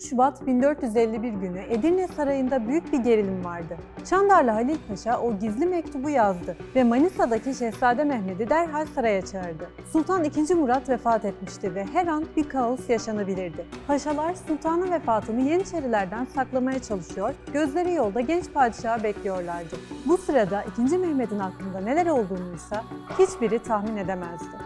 3 Şubat 1451 günü Edirne Sarayı'nda büyük bir gerilim vardı. Çandarlı Halil Paşa o gizli mektubu yazdı ve Manisa'daki Şehzade Mehmet'i derhal saraya çağırdı. Sultan II. Murat vefat etmişti ve her an bir kaos yaşanabilirdi. Paşalar sultanın vefatını Yeniçerilerden saklamaya çalışıyor, gözleri yolda genç padişahı bekliyorlardı. Bu sırada II. Mehmet'in aklında neler olduğunuysa hiçbiri tahmin edemezdi.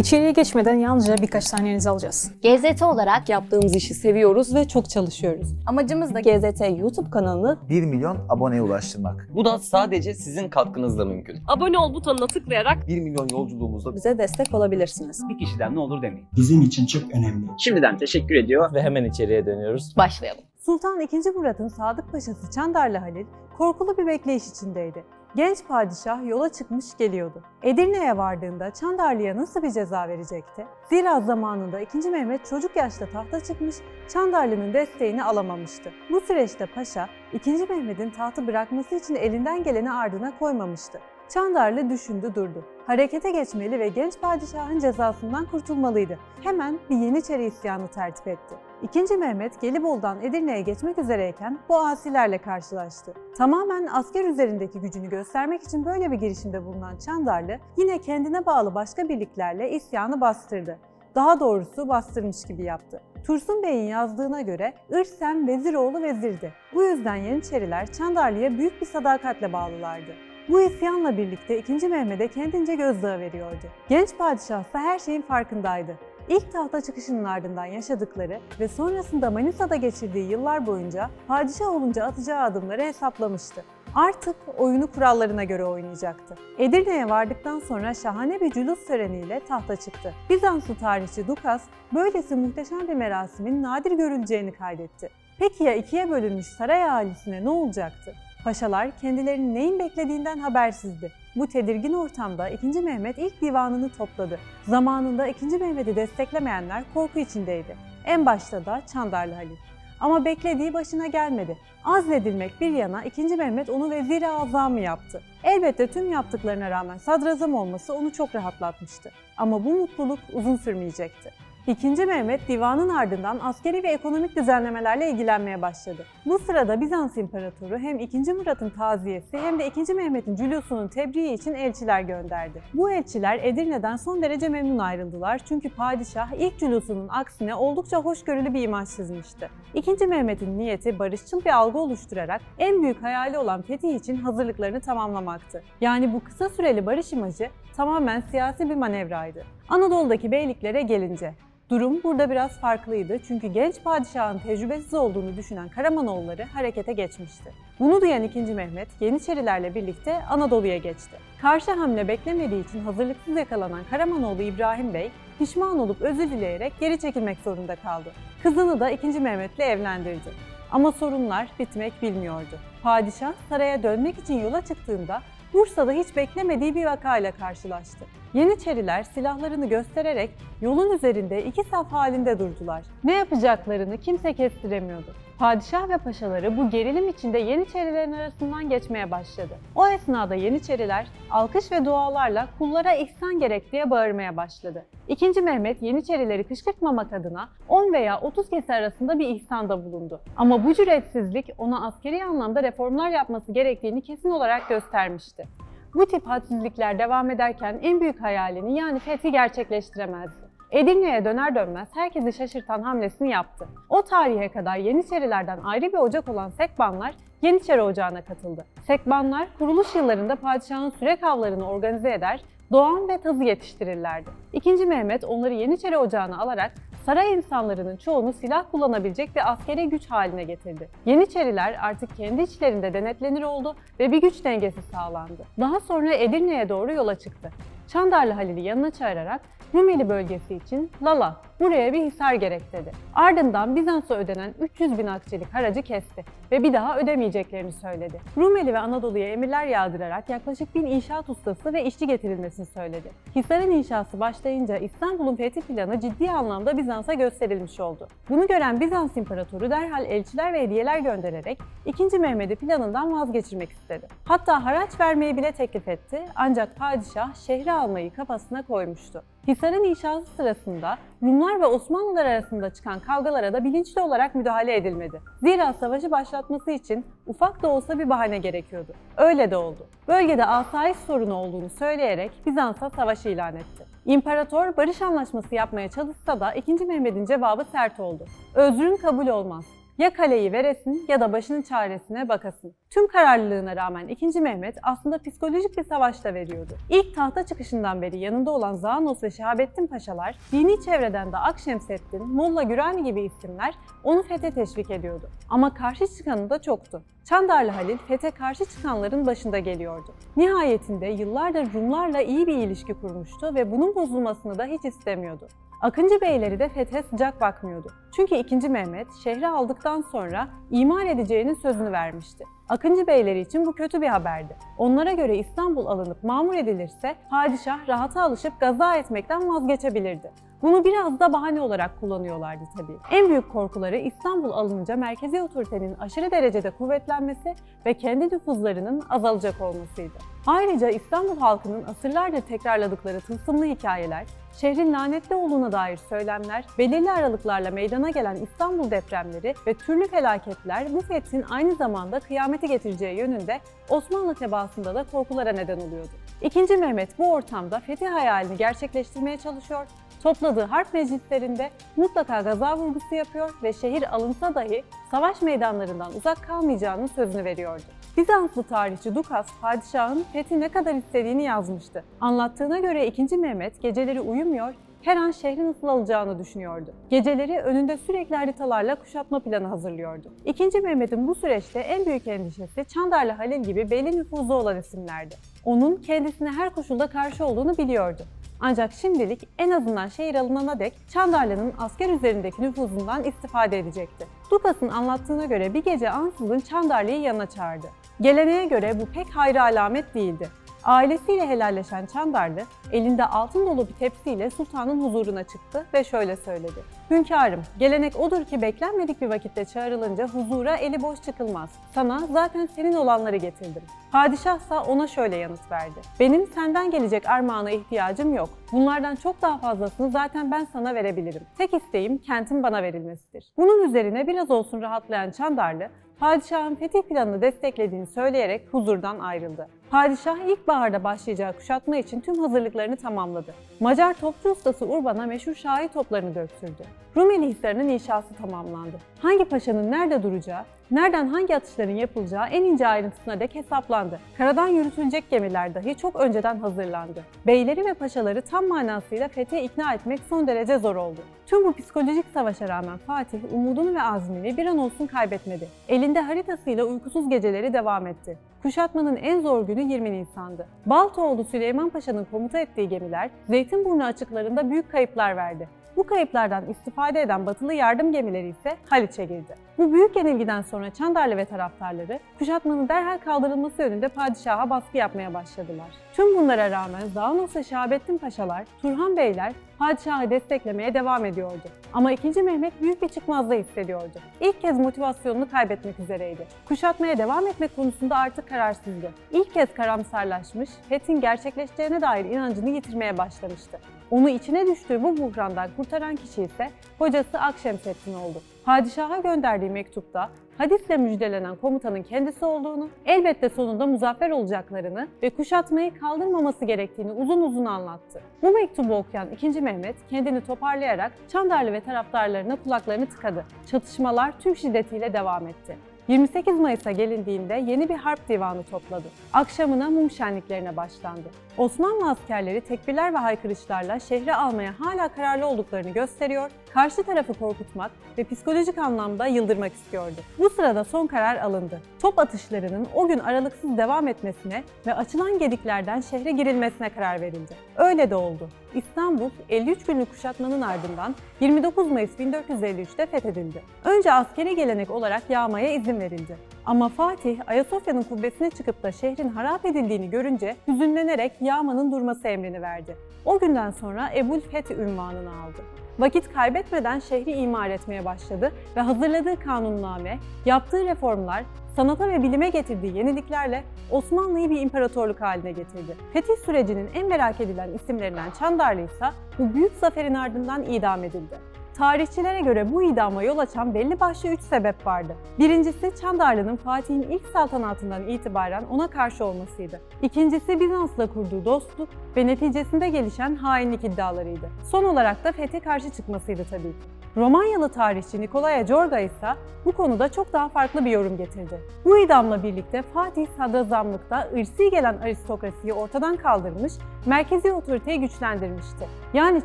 İçeriye geçmeden yalnızca birkaç saniyenizi alacağız. GZT olarak Yaptığımız işi seviyoruz ve çok çalışıyoruz. Amacımız da GZT YouTube kanalını 1 milyon aboneye ulaştırmak. Bu da sadece sizin katkınızla mümkün. Abone ol butonuna tıklayarak 1 milyon yolculuğumuzda bize destek olabilirsiniz. bir kişiden ne olur demeyin. Bizim için çok önemli. Şimdiden teşekkür ediyor. Ve hemen içeriye dönüyoruz. başlayalım. Sultan II. Murat'ın sadık paşası Çandarlı Halil korkulu bir bekleyiş içindeydi. Genç padişah yola çıkmış geliyordu. Edirne'ye vardığında Çandarlı'ya nasıl bir ceza verecekti? Zira zamanında II. Mehmet çocuk yaşta tahta çıkmış, Çandarlı'nın desteğini alamamıştı. Bu süreçte paşa, II. Mehmet'in tahtı bırakması için elinden geleni ardına koymamıştı. Çandarlı düşündü durdu. Harekete geçmeli ve genç padişahın cezasından kurtulmalıydı. Hemen bir Yeniçeri isyanı tertip etti. II. Mehmet Gelibolu'dan Edirne'ye geçmek üzereyken bu asilerle karşılaştı. Tamamen asker üzerindeki gücünü göstermek için böyle bir girişimde bulunan Çandarlı yine kendine bağlı başka birliklerle isyanı bastırdı. Daha doğrusu bastırmış gibi yaptı. Tursun Bey'in yazdığına göre İrsem Veziroğlu vezirdi. Bu yüzden Yeniçeriler Çandarlı'ya büyük bir sadakatle bağlılardı. Bu isyanla birlikte II. Mehmet'e kendince gözdağı veriyordu. Genç padişah ise her şeyin farkındaydı. İlk tahta çıkışının ardından yaşadıkları ve sonrasında Manisa'da geçirdiği yıllar boyunca padişah olunca atacağı adımları hesaplamıştı. Artık oyunu kurallarına göre oynayacaktı. Edirne'ye vardıktan sonra şahane bir cülus töreniyle tahta çıktı. Bizanslı tarihçi Dukas, böylesi muhteşem bir merasimin nadir görüleceğini kaydetti. Peki ya ikiye bölünmüş saray ahalisine ne olacaktı? Paşalar kendilerini neyin beklediğinden habersizdi. Bu tedirgin ortamda II. Mehmet ilk divanını topladı. Zamanında II. Mehmet'i desteklemeyenler korku içindeydi. En başta da Çandarlı Halil. Ama beklediği başına gelmedi. Azledilmek bir yana II. Mehmet onu vezir-i azamı yaptı. Elbette tüm yaptıklarına rağmen sadrazam olması onu çok rahatlatmıştı. Ama bu mutluluk uzun sürmeyecekti. II. Mehmet divanın ardından askeri ve ekonomik düzenlemelerle ilgilenmeye başladı. Bu sırada Bizans İmparatoru hem II. Murat'ın taziyesi hem de II. Mehmet'in cülusunun tebriği için elçiler gönderdi. Bu elçiler Edirne'den son derece memnun ayrıldılar çünkü padişah ilk cülusunun aksine oldukça hoşgörülü bir imaj çizmişti. II. Mehmet'in niyeti barışçıl bir algı oluşturarak en büyük hayali olan fetih için hazırlıklarını tamamlamaktı. Yani bu kısa süreli barış imajı tamamen siyasi bir manevraydı. Anadolu'daki beyliklere gelince, durum burada biraz farklıydı çünkü genç padişahın tecrübesiz olduğunu düşünen Karamanoğulları harekete geçmişti. Bunu duyan II. Mehmet, Yeniçerilerle birlikte Anadolu'ya geçti. Karşı hamle beklemediği için hazırlıksız yakalanan Karamanoğlu İbrahim Bey, pişman olup özür dileyerek geri çekilmek zorunda kaldı. Kızını da II. Mehmet'le evlendirdi. Ama sorunlar bitmek bilmiyordu. Padişah saraya dönmek için yola çıktığında Bursa'da hiç beklemediği bir vakayla karşılaştı. Yeniçeriler silahlarını göstererek yolun üzerinde iki saf halinde durdular. Ne yapacaklarını kimse kestiremiyordu. Padişah ve paşaları bu gerilim içinde Yeniçerilerin arasından geçmeye başladı. O esnada Yeniçeriler alkış ve dualarla kullara ihsan gerek diye bağırmaya başladı. II. Mehmet Yeniçerileri kışkırtmamak adına 10 veya 30 kese arasında bir ihsanda bulundu. Ama bu cüretsizlik ona askeri anlamda reformlar yapması gerektiğini kesin olarak göstermişti. Bu tip hadsizlikler devam ederken en büyük hayalini yani fethi gerçekleştiremezdi. Edirne'ye döner dönmez herkesi şaşırtan hamlesini yaptı. O tarihe kadar Yeniçerilerden ayrı bir ocak olan Sekbanlar Yeniçeri Ocağı'na katıldı. Sekbanlar kuruluş yıllarında padişahın sürek avlarını organize eder, doğan ve tazı yetiştirirlerdi. II. Mehmet onları Yeniçeri Ocağı'na alarak saray insanlarının çoğunu silah kullanabilecek bir askeri güç haline getirdi. Yeniçeriler artık kendi içlerinde denetlenir oldu ve bir güç dengesi sağlandı. Daha sonra Edirne'ye doğru yola çıktı. Çandarlı Halil'i yanına çağırarak Rumeli bölgesi için Lala, buraya bir hisar gerek dedi. Ardından Bizans'a ödenen 300 bin akçelik haracı kesti ve bir daha ödemeyeceklerini söyledi. Rumeli ve Anadolu'ya emirler yağdırarak yaklaşık 1000 inşaat ustası ve işçi getirilmesini söyledi. Hisarın inşası başlayınca İstanbul'un fethi planı ciddi anlamda Bizans'a gösterilmiş oldu. Bunu gören Bizans İmparatoru derhal elçiler ve hediyeler göndererek II. Mehmet'i planından vazgeçirmek istedi. Hatta haraç vermeyi bile teklif etti ancak padişah şehri almayı kafasına koymuştu. Hisar'ın inşası sırasında Rumlar ve Osmanlılar arasında çıkan kavgalara da bilinçli olarak müdahale edilmedi. Zira savaşı başlatması için ufak da olsa bir bahane gerekiyordu. Öyle de oldu. Bölgede asayiş sorunu olduğunu söyleyerek Bizans'a savaş ilan etti. İmparator barış anlaşması yapmaya çalışsa da 2. Mehmet'in cevabı sert oldu. Özrün kabul olmaz. Ya kaleyi veresin ya da başının çaresine bakasın. Tüm kararlılığına rağmen 2. Mehmet aslında psikolojik bir savaşta veriyordu. İlk tahta çıkışından beri yanında olan Zanos ve Şehabettin Paşalar, dini çevreden de Akşemseddin, Molla Gürani gibi isimler onu fethe teşvik ediyordu. Ama karşı çıkanı da çoktu. Çandarlı Halil fethe karşı çıkanların başında geliyordu. Nihayetinde yıllardır Rumlarla iyi bir ilişki kurmuştu ve bunun bozulmasını da hiç istemiyordu. Akıncı beyleri de fethe sıcak bakmıyordu. Çünkü 2. Mehmet şehri aldıktan sonra imar edeceğinin sözünü vermişti. Akıncı beyleri için bu kötü bir haberdi. Onlara göre İstanbul alınıp mamur edilirse padişah rahata alışıp gaza etmekten vazgeçebilirdi. Bunu biraz da bahane olarak kullanıyorlardı tabii. En büyük korkuları İstanbul alınınca merkezi otoritenin aşırı derecede kuvvetlenmesi ve kendi nüfuzlarının azalacak olmasıydı. Ayrıca İstanbul halkının asırlardır tekrarladıkları tılsımlı hikayeler, şehrin lanetli olduğuna dair söylemler, belirli aralıklarla meydana gelen İstanbul depremleri ve türlü felaketler bu fethin aynı zamanda kıyameti getireceği yönünde Osmanlı tebaasında da korkulara neden oluyordu. 2. Mehmet bu ortamda fetih hayalini gerçekleştirmeye çalışıyor, topladığı harp meclislerinde mutlaka gaza vurgusu yapıyor ve şehir alınsa dahi savaş meydanlarından uzak kalmayacağının sözünü veriyordu. Bizanslı tarihçi Dukas, padişahın fethi ne kadar istediğini yazmıştı. Anlattığına göre 2. Mehmet geceleri uyumuyor, her an şehrin nasıl alacağını düşünüyordu. Geceleri önünde sürekli haritalarla kuşatma planı hazırlıyordu. 2. Mehmet'in bu süreçte en büyük endişesi Çandarlı Halil gibi belli nüfuzu olan isimlerdi. Onun kendisine her koşulda karşı olduğunu biliyordu. Ancak şimdilik en azından şehir alınana dek Çandarlı'nın asker üzerindeki nüfuzundan istifade edecekti. Dukas'ın anlattığına göre bir gece ansızın Çandarlı'yı yanına çağırdı. Geleneğe göre bu pek hayra alamet değildi. Ailesiyle helalleşen Çandarlı, elinde altın dolu bir tepsiyle sultanın huzuruna çıktı ve şöyle söyledi. Hünkârım, gelenek odur ki beklenmedik bir vakitte çağrılınca huzura eli boş çıkılmaz. Sana zaten senin olanları getirdim. Padişahsa ona şöyle yanıt verdi. Benim senden gelecek armağana ihtiyacım yok. Bunlardan çok daha fazlasını zaten ben sana verebilirim. Tek isteğim kentin bana verilmesidir. Bunun üzerine biraz olsun rahatlayan Çandarlı, padişahın fetih planını desteklediğini söyleyerek huzurdan ayrıldı. Padişah ilkbaharda başlayacağı kuşatma için tüm hazırlıklarını tamamladı. Macar topçu ustası Urban'a meşhur Şahi toplarını döktürdü. Rumeli Hisarı'nın inşası tamamlandı. Hangi paşanın nerede duracağı, nereden hangi atışların yapılacağı en ince ayrıntısına dek hesaplandı. Karadan yürütülecek gemiler dahi çok önceden hazırlandı. Beyleri ve paşaları tam manasıyla fethe ikna etmek son derece zor oldu. Tüm bu psikolojik savaşa rağmen Fatih umudunu ve azmini bir an olsun kaybetmedi. Elinde haritasıyla uykusuz geceleri devam etti. Kuşatmanın en zor günü 20 Nisan'dı. Baltoğlu Süleyman Paşa'nın komuta ettiği gemiler Zeytinburnu açıklarında büyük kayıplar verdi. Bu kayıplardan istifade eden batılı yardım gemileri ise Haliç'e girdi. Bu büyük yenilgiden sonra Çandarlı ve taraftarları kuşatmanın derhal kaldırılması yönünde padişaha baskı yapmaya başladılar. Tüm bunlara rağmen Zanos ve Şahabettin Paşalar, Turhan Beyler padişahı desteklemeye devam ediyordu. Ama 2. Mehmet büyük bir çıkmazda hissediyordu. İlk kez motivasyonunu kaybetmek üzereydi. Kuşatmaya devam etmek konusunda artık kararsızdı. İlk kez karamsarlaşmış, fethin gerçekleşeceğine dair inancını yitirmeye başlamıştı. Onu içine düştüğü bu buhrandan kurtaran kişi ise kocası Akşemseddin oldu. Padişaha gönderdiği mektupta hadisle müjdelenen komutanın kendisi olduğunu, elbette sonunda muzaffer olacaklarını ve kuşatmayı kaldırmaması gerektiğini uzun uzun anlattı. Bu mektubu okuyan 2. Mehmet kendini toparlayarak Çandarlı ve taraftarlarına kulaklarını tıkadı. Çatışmalar tüm şiddetiyle devam etti. 28 Mayıs'a gelindiğinde yeni bir harp divanı topladı. Akşamına mum şenliklerine başlandı. Osmanlı askerleri tekbirler ve haykırışlarla şehri almaya hala kararlı olduklarını gösteriyor, karşı tarafı korkutmak ve psikolojik anlamda yıldırmak istiyordu. Bu sırada son karar alındı. Top atışlarının o gün aralıksız devam etmesine ve açılan gediklerden şehre girilmesine karar verildi. Öyle de oldu. İstanbul 53 günlük kuşatmanın ardından 29 Mayıs 1453'te fethedildi. Önce askeri gelenek olarak yağmaya izin verildi. Ama Fatih, Ayasofya'nın kubbesine çıkıp da şehrin harap edildiğini görünce hüzünlenerek yağmanın durması emrini verdi. O günden sonra Ebu'l-Fethi unvanını aldı. Vakit kaybetmeden şehri imar etmeye başladı ve hazırladığı kanunname, yaptığı reformlar, sanata ve bilime getirdiği yeniliklerle Osmanlı'yı bir imparatorluk haline getirdi. Fetih sürecinin en merak edilen isimlerinden Çandarlı ise bu büyük zaferin ardından idam edildi. Tarihçilere göre bu idama yol açan belli başlı 3 sebep vardı. Birincisi Çandarlı'nın Fatih'in ilk saltanatından itibaren ona karşı olmasıydı. İkincisi Bizans'la kurduğu dostluk ve neticesinde gelişen hainlik iddialarıydı. Son olarak da fethe karşı çıkmasıydı tabii ki. Romanyalı tarihçi Nicolae Giorga ise bu konuda çok daha farklı bir yorum getirdi. Bu idamla birlikte Fatih sadrazamlıkta ırsi gelen aristokrasiyi ortadan kaldırmış, merkezi otoriteyi güçlendirmişti. Yani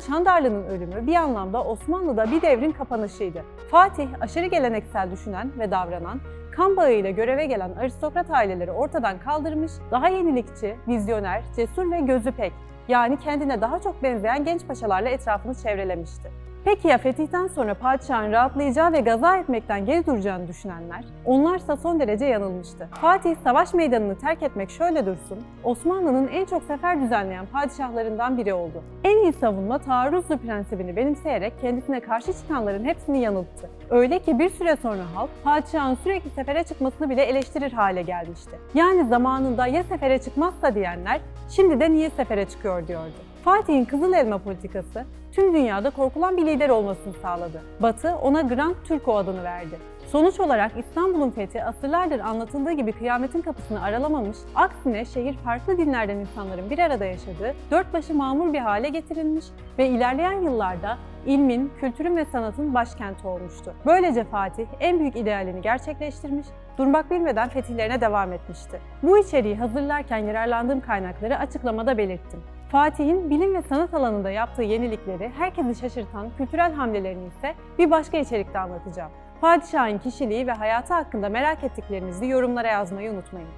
Çandarlı'nın ölümü bir anlamda Osmanlı'da bir devrin kapanışıydı. Fatih aşırı geleneksel düşünen ve davranan, kan bağıyla göreve gelen aristokrat aileleri ortadan kaldırmış, daha yenilikçi, vizyoner, cesur ve gözü pek, yani kendine daha çok benzeyen genç paşalarla etrafını çevrelemişti. Peki ya fetihten sonra padişahın rahatlayacağı ve gaza etmekten geri duracağını düşünenler? Onlarsa son derece yanılmıştı. Fatih savaş meydanını terk etmek şöyle dursun, Osmanlı'nın en çok sefer düzenleyen padişahlarından biri oldu. En iyi savunma taarruzlu prensibini benimseyerek kendisine karşı çıkanların hepsini yanılttı. Öyle ki bir süre sonra halk padişahın sürekli sefere çıkmasını bile eleştirir hale gelmişti. Yani zamanında ya sefere çıkmazsa diyenler şimdi de niye sefere çıkıyor diyordu. Fatih'in Kızıl Elma politikası tüm dünyada korkulan bir lider olmasını sağladı. Batı ona Grand Turco adını verdi. Sonuç olarak İstanbul'un fethi asırlardır anlatıldığı gibi kıyametin kapısını aralamamış, aksine şehir farklı dinlerden insanların bir arada yaşadığı, dört başı mamur bir hale getirilmiş ve ilerleyen yıllarda ilmin, kültürün ve sanatın başkenti olmuştu. Böylece Fatih en büyük idealini gerçekleştirmiş, durmak bilmeden fetihlerine devam etmişti. Bu içeriği hazırlarken yararlandığım kaynakları açıklamada belirttim. Fatih'in bilim ve sanat alanında yaptığı yenilikleri, herkesi şaşırtan kültürel hamlelerini ise bir başka içerikte anlatacağım. Padişahın kişiliği ve hayatı hakkında merak ettiklerinizi yorumlara yazmayı unutmayın.